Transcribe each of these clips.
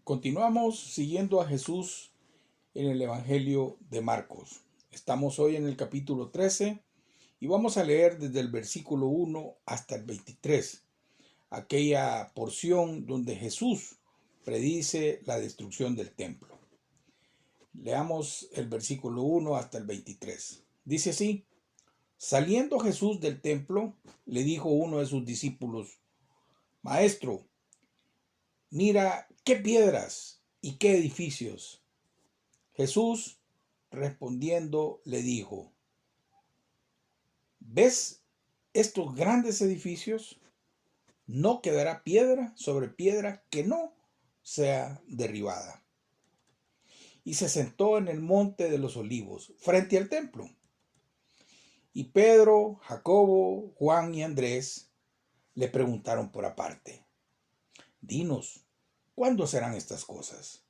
Continuamos siguiendo a Jesús en el Evangelio de Marcos. Estamos hoy en el capítulo 13 y vamos a leer desde el versículo 1 hasta el 23, aquella porción donde Jesús predice la destrucción del templo. Leamos el versículo 1 hasta el 23. Dice así: Saliendo Jesús del templo, le dijo uno de sus discípulos: Maestro, mira qué piedras y qué edificios. Jesús, respondiendo, le dijo: ¿Ves estos grandes edificios? No quedará piedra sobre piedra que no sea derribada. Y se sentó en el monte de los olivos, frente al templo. Y Pedro, Jacobo, Juan y Andrés le preguntaron por aparte: Dinos, ¿cuándo serán estas cosas?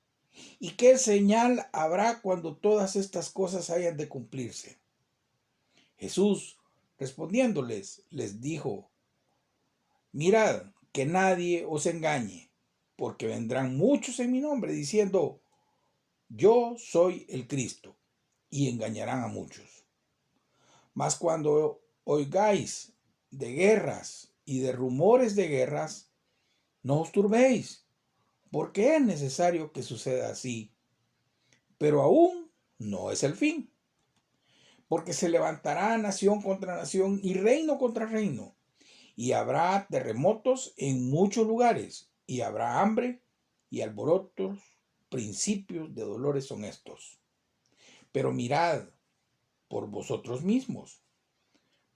¿Y qué señal habrá cuando todas estas cosas hayan de cumplirse? Jesús, respondiéndoles, les dijo: Mirad que nadie os engañe, porque vendrán muchos en mi nombre diciendo: Yo soy el Cristo, y engañarán a muchos. Mas cuando oigáis de guerras y de rumores de guerras, no os turbéis, porque es necesario que suceda así, pero aún no es el fin. Porque se levantará nación contra nación y reino contra reino, y habrá terremotos en muchos lugares, y habrá hambre y alborotos, principios de dolores son estos. Pero mirad por vosotros mismos,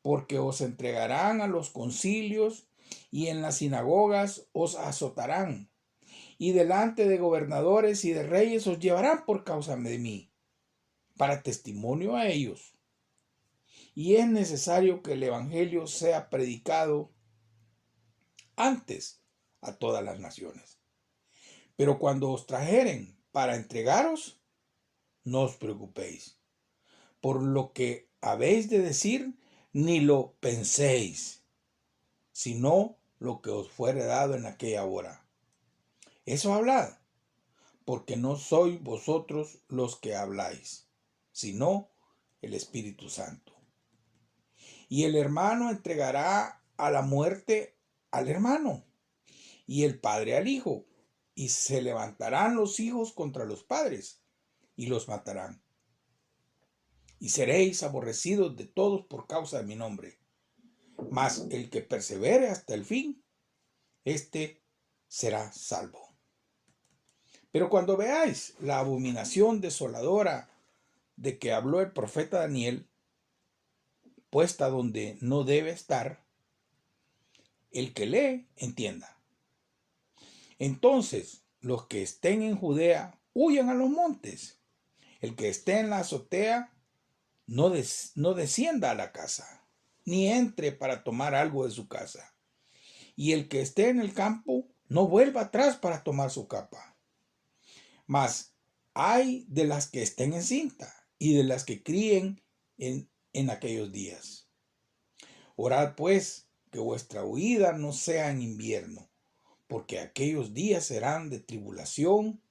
porque os entregarán a los concilios, y en las sinagogas os azotarán, y delante de gobernadores y de reyes os llevarán por causa de mí, para testimonio a ellos. Y es necesario que el evangelio sea predicado antes a todas las naciones. Pero cuando os trajeren para entregaros, no os preocupéis por lo que habéis de decir, ni lo penséis, sino lo que os fuere dado en aquella hora. Eso hablad, porque no sois vosotros los que habláis, sino el Espíritu Santo. Y el hermano entregará a la muerte al hermano, y el padre al hijo, y se levantarán los hijos contra los padres, y los matarán. Y seréis aborrecidos de todos por causa de mi nombre. Mas el que persevere hasta el fin, éste será salvo. Pero cuando veáis la abominación desoladora de que habló el profeta Daniel, puesta donde no debe estar, el que lee, entienda. Entonces, los que estén en Judea, huyan a los montes. El que esté en la azotea, no descienda a la casa, ni entre para tomar algo de su casa. Y el que esté en el campo, no vuelva atrás para tomar su capa. Mas hay de las que estén en cinta, y de las que críen en aquellos días. Orad pues, que vuestra huida no sea en invierno, porque aquellos días serán de tribulación,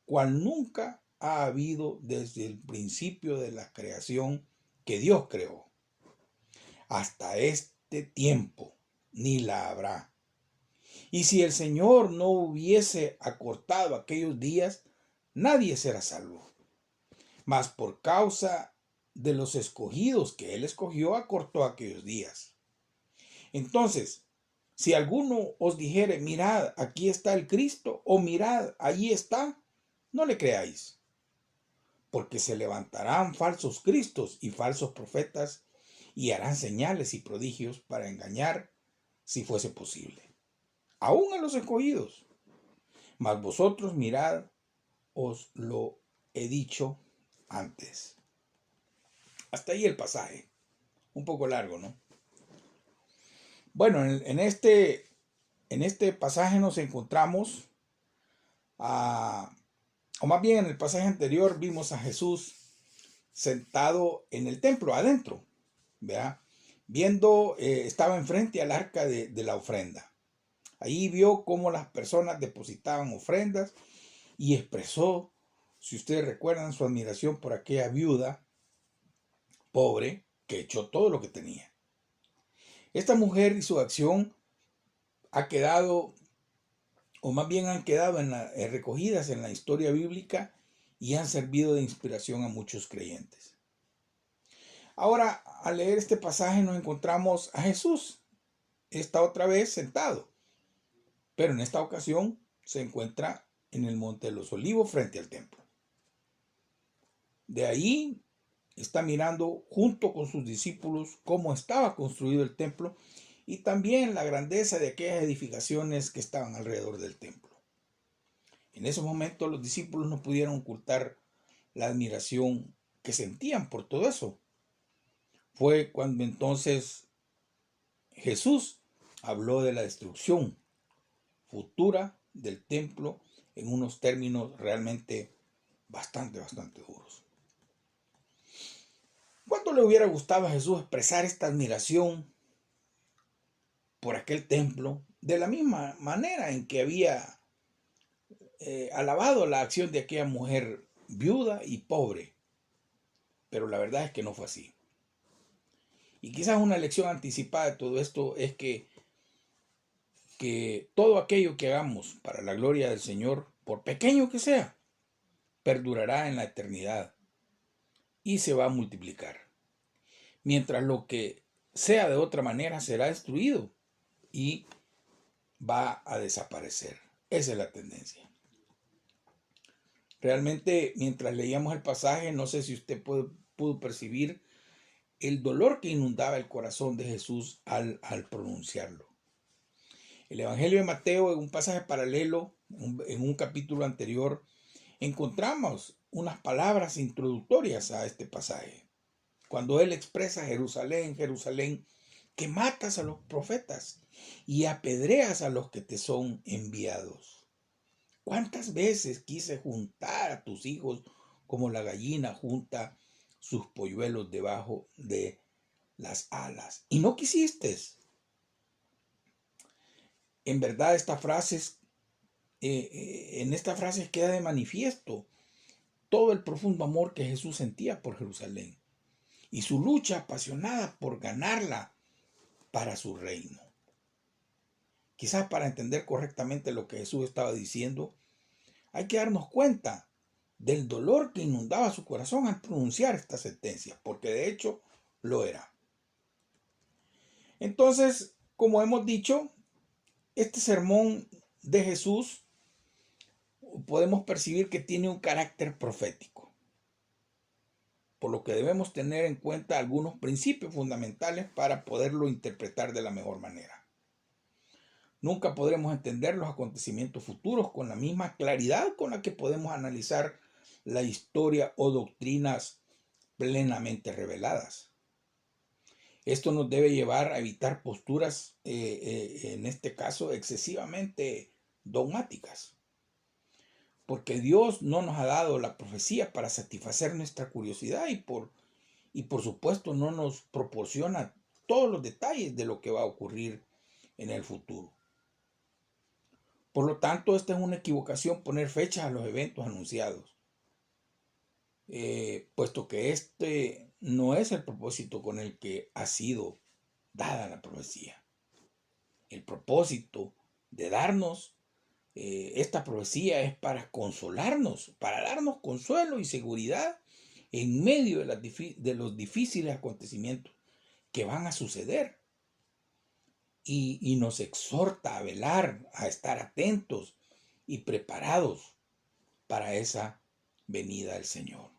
cual nunca ha habido desde el principio de la creación que Dios creó, hasta este tiempo, ni la habrá. Y si el Señor no hubiese acortado aquellos días, nadie será salvo. Mas por causa de los escogidos que Él escogió, acortó aquellos días. Entonces, si alguno os dijere: mirad, aquí está el Cristo, o mirad, allí está, no le creáis. Porque se levantarán falsos cristos y falsos profetas, y harán señales y prodigios para engañar, si fuese posible, aún a los escogidos. Mas vosotros mirad, os lo he dicho antes. Hasta ahí el pasaje. Un poco largo, ¿no? Bueno, en este pasaje nos encontramos, o más bien en el pasaje anterior vimos a Jesús sentado en el templo, adentro, ¿verdad? Viendo, estaba enfrente al arca de la ofrenda. Ahí vio cómo las personas depositaban ofrendas y expresó, si ustedes recuerdan, su admiración por aquella viuda pobre que echó todo lo que tenía. Esta mujer y su acción ha quedado, o más bien han quedado recogidas en la historia bíblica y han servido de inspiración a muchos creyentes. Ahora, al leer este pasaje nos encontramos a Jesús. Está otra vez sentado, pero en esta ocasión se encuentra en el Monte de los Olivos frente al templo. De ahí está mirando junto con sus discípulos cómo estaba construido el templo y también la grandeza de aquellas edificaciones que estaban alrededor del templo. En ese momento los discípulos no pudieron ocultar la admiración que sentían por todo eso. Fue cuando entonces Jesús habló de la destrucción futura del templo en unos términos realmente bastante duros. ¿Cuánto le hubiera gustado a Jesús expresar esta admiración por aquel templo de la misma manera en que había alabado la acción de aquella mujer viuda y pobre? Pero la verdad es que no fue así. Y quizás una lección anticipada de todo esto es que todo aquello que hagamos para la gloria del Señor, por pequeño que sea, perdurará en la eternidad y se va a multiplicar. Mientras lo que sea de otra manera será destruido y va a desaparecer. Esa es la tendencia. Realmente, mientras leíamos el pasaje, no sé si usted pudo percibir el dolor que inundaba el corazón de Jesús al pronunciarlo. El Evangelio de Mateo, en un pasaje paralelo, en un capítulo anterior, encontramos unas palabras introductorias a este pasaje. Cuando él expresa: Jerusalén, Jerusalén, que matas a los profetas y apedreas a los que te son enviados. ¿Cuántas veces quise juntar a tus hijos como la gallina junta sus polluelos debajo de las alas? Y no quisiste. En verdad, en esta frase queda de manifiesto todo el profundo amor que Jesús sentía por Jerusalén y su lucha apasionada por ganarla para su reino. Quizás para entender correctamente lo que Jesús estaba diciendo, hay que darnos cuenta del dolor que inundaba su corazón al pronunciar esta sentencia, porque de hecho lo era. Entonces, como hemos dicho, este sermón de Jesús podemos percibir que tiene un carácter profético, por lo que debemos tener en cuenta algunos principios fundamentales para poderlo interpretar de la mejor manera. Nunca podremos entender los acontecimientos futuros con la misma claridad con la que podemos analizar la historia o doctrinas plenamente reveladas. Esto nos debe llevar a evitar posturas, en este caso, excesivamente dogmáticas. Porque Dios no nos ha dado la profecía para satisfacer nuestra curiosidad y por supuesto no nos proporciona todos los detalles de lo que va a ocurrir en el futuro. Por lo tanto, esta es una equivocación poner fechas a los eventos anunciados, puesto que este no es el propósito con el que ha sido dada la profecía. El propósito de darnos esta profecía es para consolarnos, para darnos consuelo y seguridad en medio de los difíciles acontecimientos que van a suceder. Y nos exhorta a velar, a estar atentos y preparados para esa venida del Señor.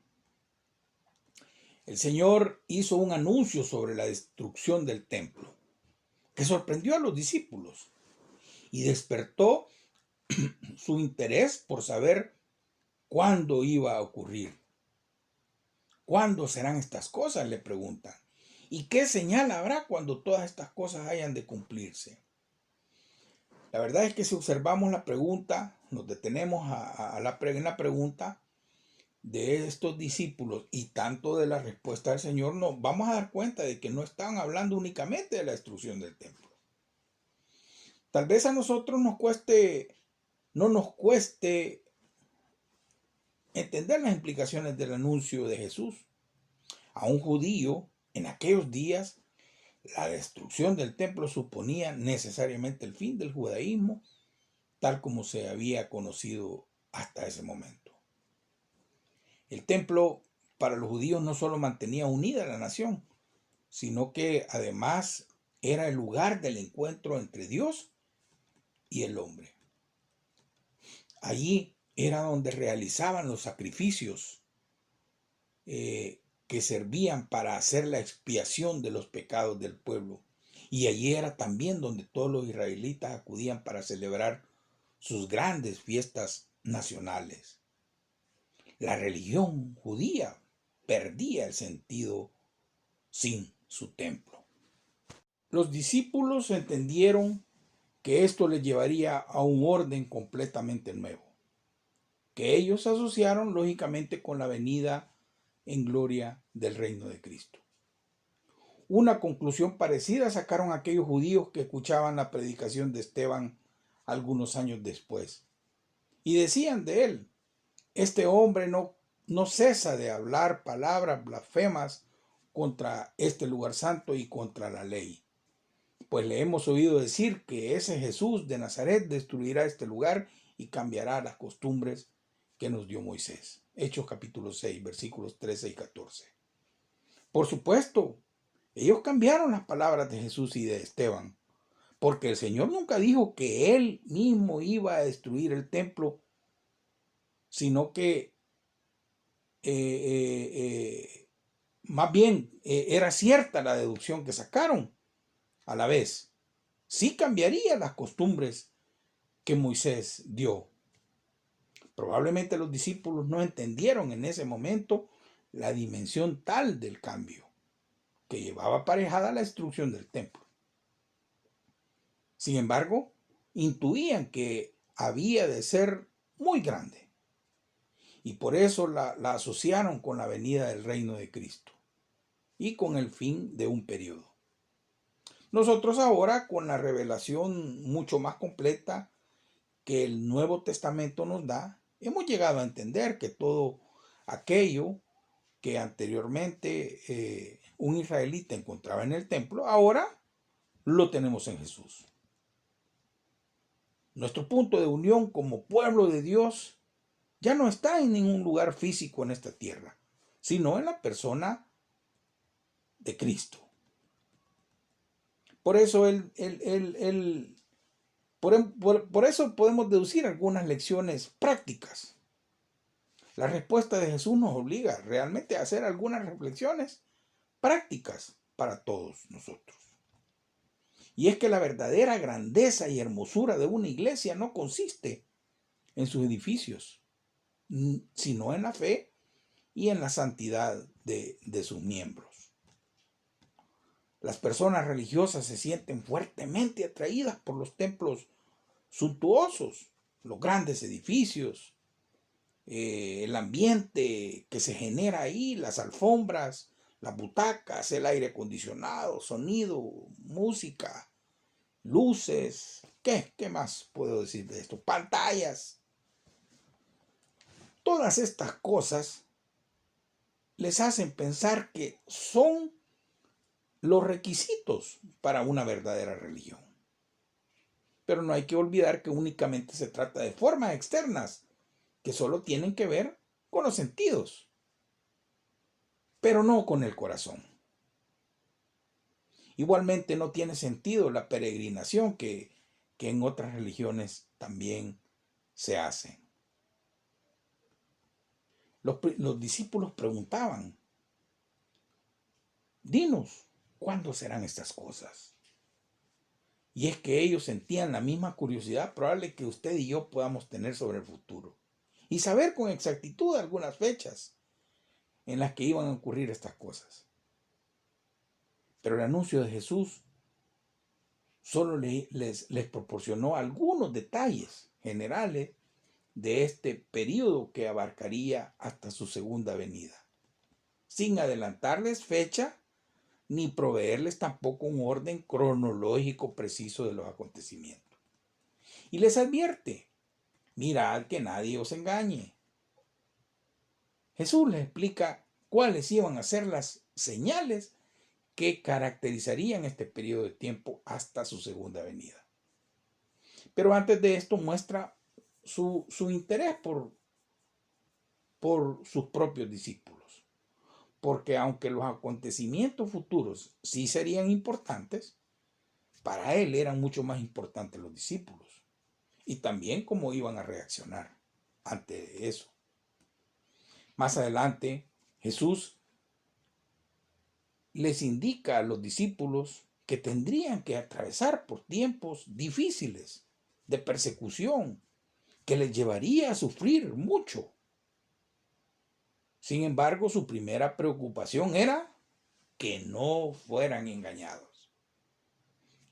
El Señor hizo un anuncio sobre la destrucción del templo que sorprendió a los discípulos y despertó su interés por saber cuándo iba a ocurrir. ¿Cuándo serán estas cosas?, le preguntan. ¿Y qué señal habrá cuando todas estas cosas hayan de cumplirse? La verdad es que si observamos la pregunta, nos detenemos en la pregunta de estos discípulos y tanto de la respuesta del Señor, nos vamos a dar cuenta de que no están hablando únicamente de la destrucción del templo. Tal vez a nosotros no nos cueste entender las implicaciones del anuncio de Jesús. A un judío, en aquellos días, la destrucción del templo suponía necesariamente el fin del judaísmo, tal como se había conocido hasta ese momento. El templo para los judíos no solo mantenía unida a la nación, sino que además era el lugar del encuentro entre Dios y el hombre. Allí era donde realizaban los sacrificios que servían para hacer la expiación de los pecados del pueblo. Y allí era también donde todos los israelitas acudían para celebrar sus grandes fiestas nacionales. La religión judía perdía el sentido sin su templo. Los discípulos entendieron que esto les llevaría a un orden completamente nuevo, que ellos asociaron lógicamente con la venida en gloria del reino de Cristo. Una conclusión parecida sacaron aquellos judíos que escuchaban la predicación de Esteban algunos años después. Y decían de él: este hombre no cesa de hablar palabras blasfemas contra este lugar santo y contra la ley. Pues le hemos oído decir que ese Jesús de Nazaret destruirá este lugar y cambiará las costumbres que nos dio Moisés. Hechos capítulo 6, versículos 13 y 14. Por supuesto, ellos cambiaron las palabras de Jesús y de Esteban, porque el Señor nunca dijo que Él mismo iba a destruir el templo, sino que más bien era cierta la deducción que sacaron. A la vez, sí cambiaría las costumbres que Moisés dio. Probablemente los discípulos no entendieron en ese momento la dimensión tal del cambio que llevaba aparejada la destrucción del templo. Sin embargo, intuían que había de ser muy grande y por eso la asociaron con la venida del reino de Cristo y con el fin de un periodo. Nosotros ahora, con la revelación mucho más completa que el Nuevo Testamento nos da, hemos llegado a entender que todo aquello que anteriormente un israelita encontraba en el templo, ahora lo tenemos en Jesús. Nuestro punto de unión como pueblo de Dios ya no está en ningún lugar físico en esta tierra, sino en la persona de Cristo. Por eso por eso podemos deducir algunas lecciones prácticas. La respuesta de Jesús nos obliga realmente a hacer algunas reflexiones prácticas para todos nosotros. Y es que la verdadera grandeza y hermosura de una iglesia no consiste en sus edificios, sino en la fe y en la santidad de sus miembros. Las personas religiosas se sienten fuertemente atraídas por los templos suntuosos, los grandes edificios, el ambiente que se genera ahí, las alfombras, las butacas, el aire acondicionado, sonido, música, luces. ¿Qué más puedo decir de esto? Pantallas. Todas estas cosas les hacen pensar que son los requisitos para una verdadera religión. Pero no hay que olvidar que únicamente se trata de formas externas que solo tienen que ver con los sentidos, pero no con el corazón. Igualmente no tiene sentido la peregrinación que en otras religiones también se hace. Los discípulos preguntaban: dinos, ¿cuándo serán estas cosas? Y es que ellos sentían la misma curiosidad probable que usted y yo podamos tener sobre el futuro y saber con exactitud algunas fechas en las que iban a ocurrir estas cosas. Pero el anuncio de Jesús solo les proporcionó algunos detalles generales de este periodo que abarcaría hasta su segunda venida, sin adelantarles fecha ni proveerles tampoco un orden cronológico preciso de los acontecimientos. Y les advierte: mirad que nadie os engañe. Jesús les explica cuáles iban a ser las señales que caracterizarían este periodo de tiempo hasta su segunda venida. Pero antes de esto muestra su interés por sus propios discípulos. Porque aunque los acontecimientos futuros sí serían importantes, para él eran mucho más importantes los discípulos. Y también cómo iban a reaccionar ante eso. Más adelante, Jesús les indica a los discípulos que tendrían que atravesar por tiempos difíciles de persecución, que les llevaría a sufrir mucho. Sin embargo, su primera preocupación era que no fueran engañados.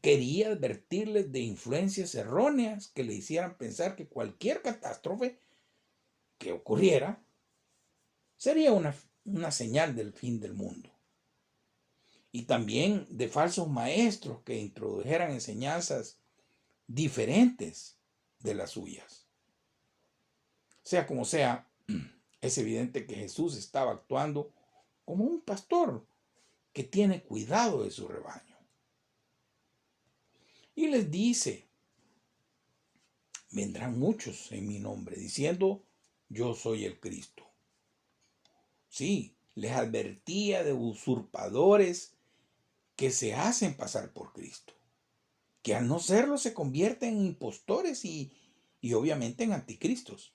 Quería advertirles de influencias erróneas que le hicieran pensar que cualquier catástrofe que ocurriera sería una señal del fin del mundo. Y también de falsos maestros que introdujeran enseñanzas diferentes de las suyas. Sea como sea, es evidente que Jesús estaba actuando como un pastor que tiene cuidado de su rebaño. Y les dice, vendrán muchos en mi nombre, diciendo, yo soy el Cristo. Sí, les advertía de usurpadores que se hacen pasar por Cristo, que al no serlo se convierten en impostores y obviamente en anticristos.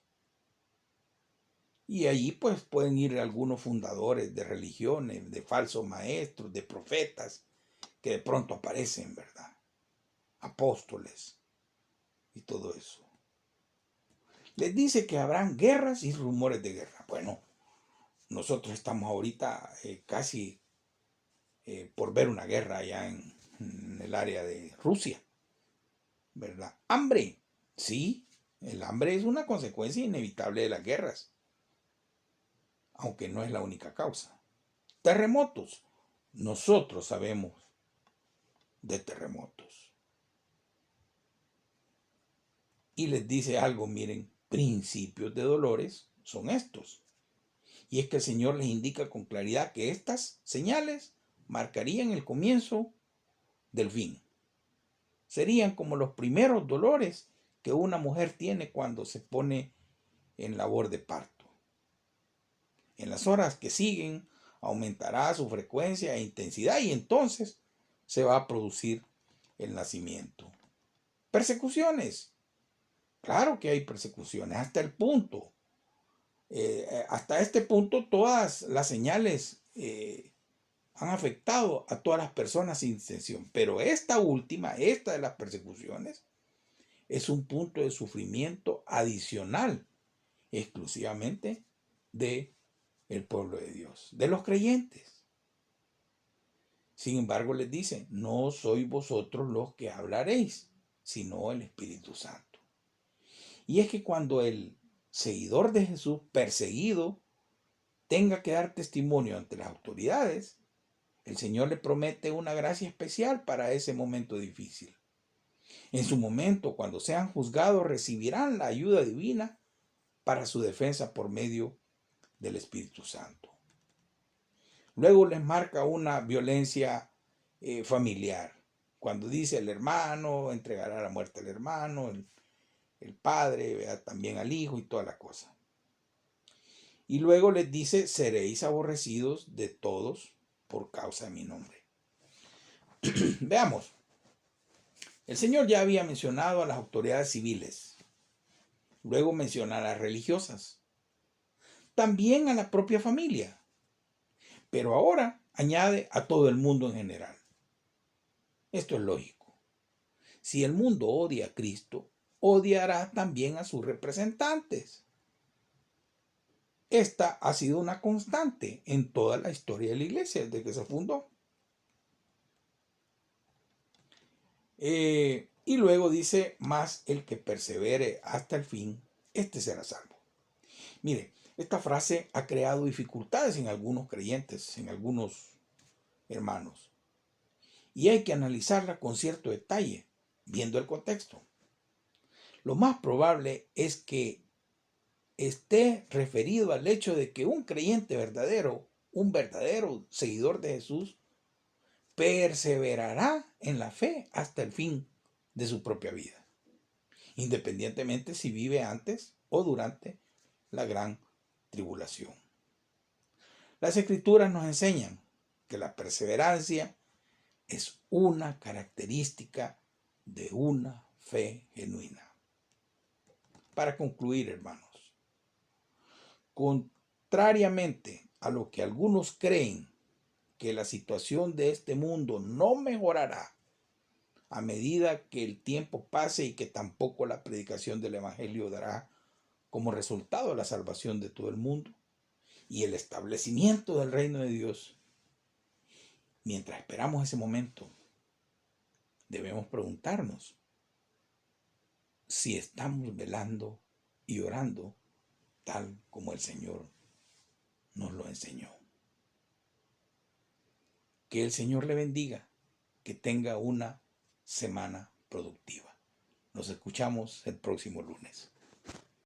Y allí pues pueden ir algunos fundadores de religiones, de falsos maestros, de profetas, que de pronto aparecen, ¿verdad? Apóstoles y todo eso. Les dice que habrán guerras y rumores de guerra. Bueno, nosotros estamos ahorita casi por ver una guerra allá en el área de Rusia, ¿verdad? Hambre, sí, el hambre es una consecuencia inevitable de las guerras, aunque no es la única causa. Terremotos, nosotros sabemos de terremotos. Y les dice algo, miren, principios de dolores son estos. Y es que el Señor les indica con claridad que estas señales marcarían el comienzo del fin. Serían como los primeros dolores que una mujer tiene cuando se pone en labor de parto. En las horas que siguen aumentará su frecuencia e intensidad y entonces se va a producir el nacimiento. Persecuciones. Claro que hay persecuciones hasta el punto. Hasta este punto todas las señales han afectado a todas las personas sin excepción. Pero esta última, esta de las persecuciones, es un punto de sufrimiento adicional exclusivamente de el pueblo de Dios, de los creyentes. Sin embargo, les dice, no sois vosotros los que hablaréis, sino el Espíritu Santo. Y es que cuando el seguidor de Jesús, perseguido, tenga que dar testimonio ante las autoridades, el Señor le promete una gracia especial para ese momento difícil. En su momento, cuando sean juzgados, recibirán la ayuda divina para su defensa por medio del Espíritu Santo. Luego les marca una violencia familiar. Cuando dice el hermano, entregará la muerte al hermano, el padre, también al hijo y toda la cosa. Y luego les dice, seréis aborrecidos de todos por causa de mi nombre. Veamos. El Señor ya había mencionado a las autoridades civiles. Luego menciona a las religiosas. También a la propia familia. Pero ahora añade a todo el mundo en general. Esto es lógico. Si el mundo odia a Cristo, odiará también a sus representantes. Esta ha sido una constante en toda la historia de la iglesia desde que se fundó. Y luego dice, más el que persevere hasta el fin, este será salvo. Mire, esta frase ha creado dificultades en algunos creyentes, en algunos hermanos. Y hay que analizarla con cierto detalle, viendo el contexto. Lo más probable es que esté referido al hecho de que un creyente verdadero, un verdadero seguidor de Jesús, perseverará en la fe hasta el fin de su propia vida, independientemente si vive antes o durante la gran tribulación. Las Escrituras nos enseñan que la perseverancia es una característica de una fe genuina. Para concluir, hermanos, contrariamente a lo que algunos creen, que la situación de este mundo no mejorará a medida que el tiempo pase y que tampoco la predicación del Evangelio dará como resultado la salvación de todo el mundo y el establecimiento del reino de Dios. Mientras esperamos ese momento, debemos preguntarnos si estamos velando y orando tal como el Señor nos lo enseñó. Que el Señor le bendiga, que tenga una semana productiva. Nos escuchamos el próximo lunes.